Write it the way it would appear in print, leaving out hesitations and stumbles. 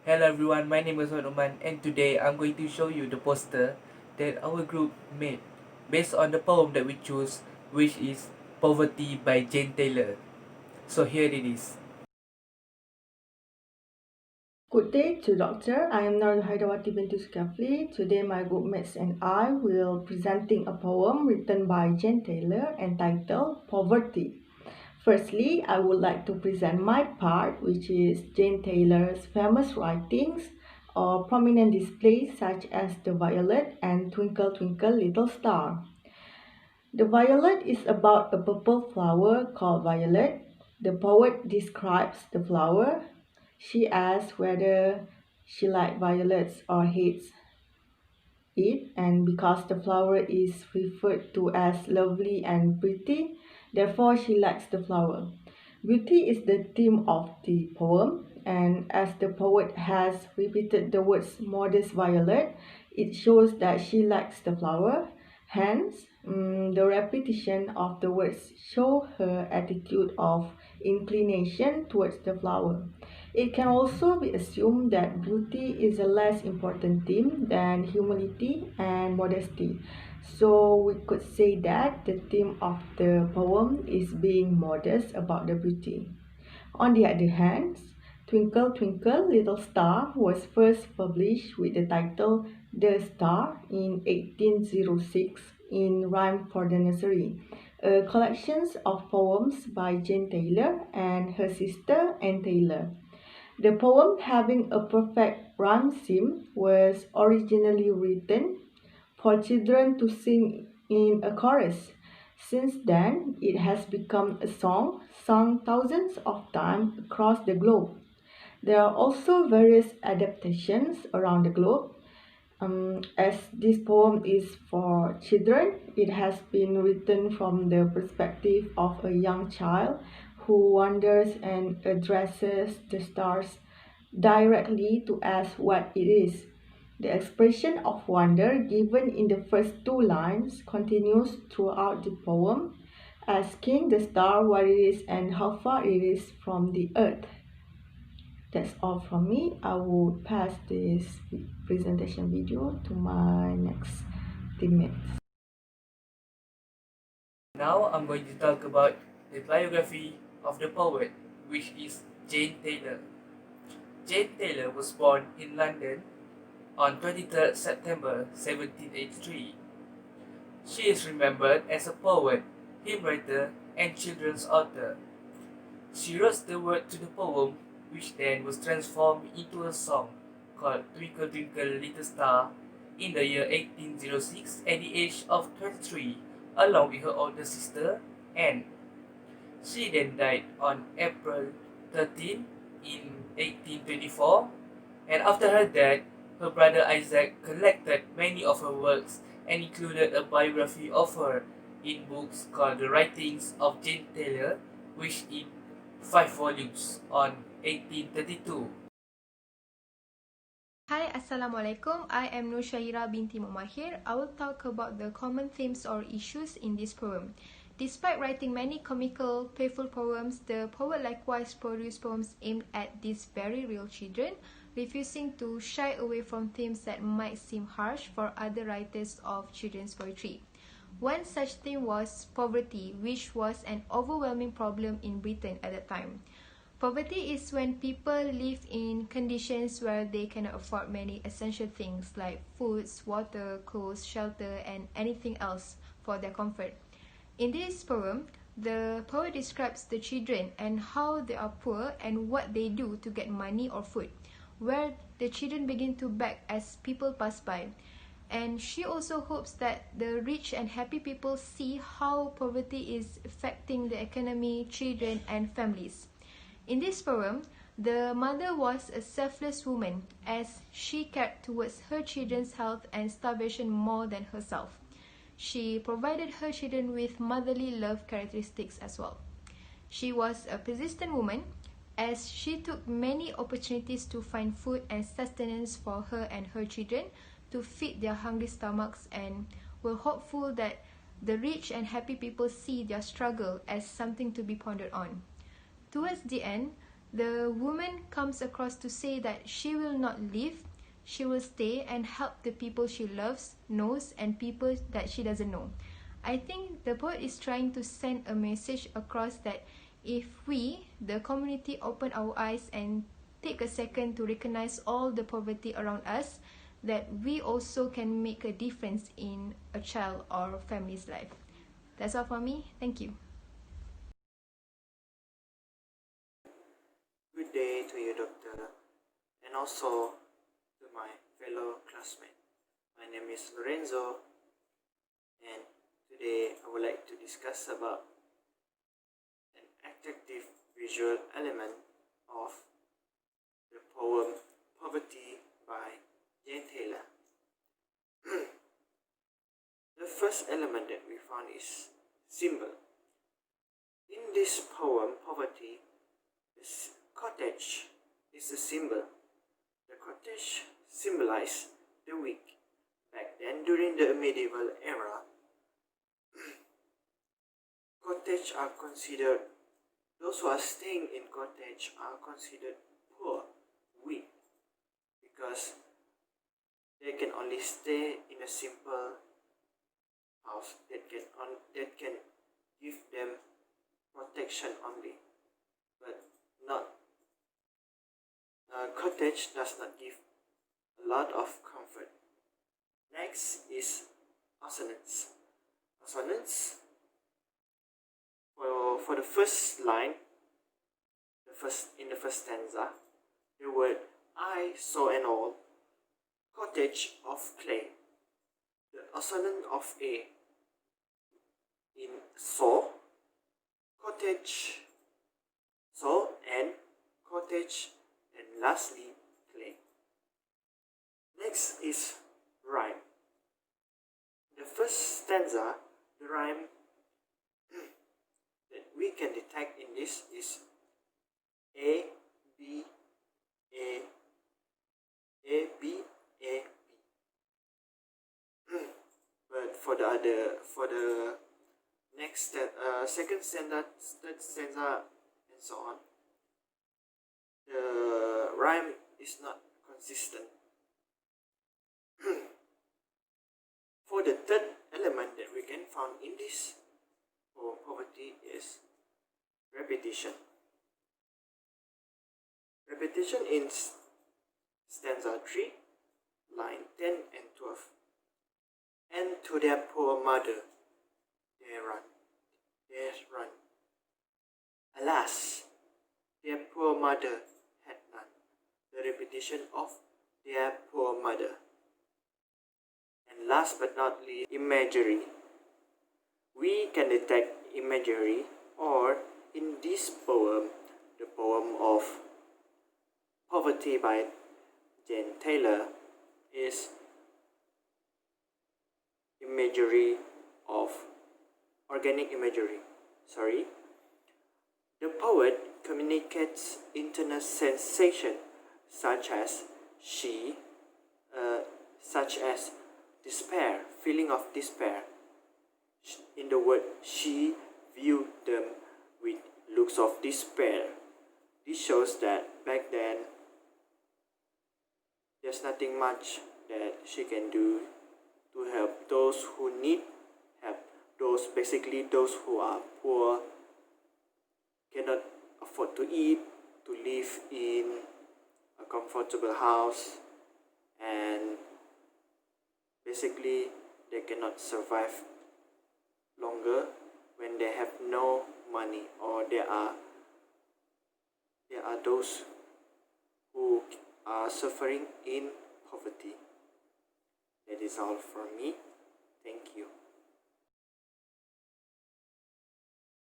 Hello everyone, my name is Oman and today I'm going to show you the poster that our group made based on the poem that we chose, which is Poverty by Jane Taylor. So here it is. Good day to Doctor. I am Nur Haidawati binti Sukafli. Today my groupmates and I will presenting a poem written by Jane Taylor entitled Poverty. Firstly, I would like to present my part, which is Jane Taylor's famous writings or prominent displays such as The Violet and Twinkle Twinkle Little Star. The violet is about a purple flower called violet. The poet describes the flower. She asks whether she likes violets or hates it, and because the flower is referred to as lovely and pretty, therefore she likes the flower. Beauty is the theme of the poem, and as the poet has repeated the words modest violet, it shows that she likes the flower. Hence, the repetition of the words show her attitude of inclination towards the flower. It can also be assumed that beauty is a less important theme than humility and modesty. So we could say that the theme of the poem is being modest about the beauty. On the other hand, Twinkle Twinkle Little Star was first published with the title The Star in 1806 in Rhyme for the Nursery, a collection of poems by Jane Taylor and her sister Anne Taylor. The poem, having a perfect rhyme scheme, was originally written for children to sing in a chorus. Since then, it has become a song sung thousands of times across the globe. There are also various adaptations around the globe. As this poem is for children, it has been written from the perspective of a young child who wanders and addresses the stars directly to ask what it is. The expression of wonder given in the first two lines continues throughout the poem, asking the star what it is and how far it is from the earth. That's all from me. I will pass this presentation video to my next teammates. Now I'm going to talk about the biography of the poet, which is Jane Taylor. Jane Taylor was born in London on 23rd September 1783. She is remembered as a poet, hymn writer, and children's author. She wrote the word to the poem, which then was transformed into a song called Twinkle Twinkle Little Star in the year 1806 at the age of 23, along with her older sister Anne. She then died on April 13 in 1824, and after her death, her brother Isaac collected many of her works and included a biography of her in books called The Writings of Jane Taylor, which in 5 volumes on 1832. Hi, Assalamualaikum. I am Nur Syaira binti Mahir. I will talk about the common themes or issues in this poem. Despite writing many comical, playful poems, the poet likewise produced poems aimed at these very real children, refusing to shy away from themes that might seem harsh for other writers of children's poetry. One such theme was poverty, which was an overwhelming problem in Britain at the time. Poverty is when people live in conditions where they cannot afford many essential things like foods, water, clothes, shelter, and anything else for their comfort. In this poem, the poet describes the children and how they are poor and what they do to get money or food, where the children begin to beg as people pass by. And she also hopes that the rich and happy people see how poverty is affecting the economy, children, and families. In this poem, the mother was a selfless woman as she cared towards her children's health and starvation more than herself. She provided her children with motherly love characteristics as well. She was a persistent woman as she took many opportunities to find food and sustenance for her and her children to feed their hungry stomachs, and were hopeful that the rich and happy people see their struggle as something to be pondered on. Towards the end, The woman comes across to say that she will not leave, she will stay and help the people she loves, knows, and people that she doesn't know. I think the poet is trying to send a message across that if we, the community, open our eyes and take a second to recognize all the poverty around us, that we also can make a difference in a child or family's life. That's all for me. Thank you. Good day to you, Doctor, and also to my fellow classmates. My name is Lorenzo, and today I would like to discuss about an attractive visual element of the poem Poverty by Jane Taylor. The first element that we found is symbol. In this poem, Poverty, this cottage is a symbol. The cottage symbolized the weak. Back then, during the medieval era, cottage are considered, those who are staying in cottage are considered poor, weak, because they can only stay in a simple house that can give them protection only, but not cottage does not give a lot of comfort. Next is assonance. Assonance, for the first line, in the first stanza, the word I saw an old cottage of clay. The assonance of A in saw, cottage, saw and cottage, and lastly clay. Next is rhyme. The first stanza, the rhyme that we can detect in this is A, B, A, A, B, A, B. But for the next second stanza, third stanza, and so on, the rhyme is not consistent. For the third element that we can find in this poverty is repetition. Repetition in stanza 3, line 10 and 12. And to their poor mother they run. Alas, their poor mother had none. The repetition of their poor mother. And last but not least, imagery. We can detect imagery, or in this poem, the poem of Poverty by Jane Taylor, is imagery of organic imagery. The poet communicates internal sensation such as despair, feeling of despair. In the word she viewed them with looks of despair. This shows that back then there's nothing much that she can do to help those who need help. Those who are poor, cannot afford to eat, to live in a comfortable house, and basically they cannot survive longer when they have no money, or there are those who are suffering in poverty. That is all from me. Thank you.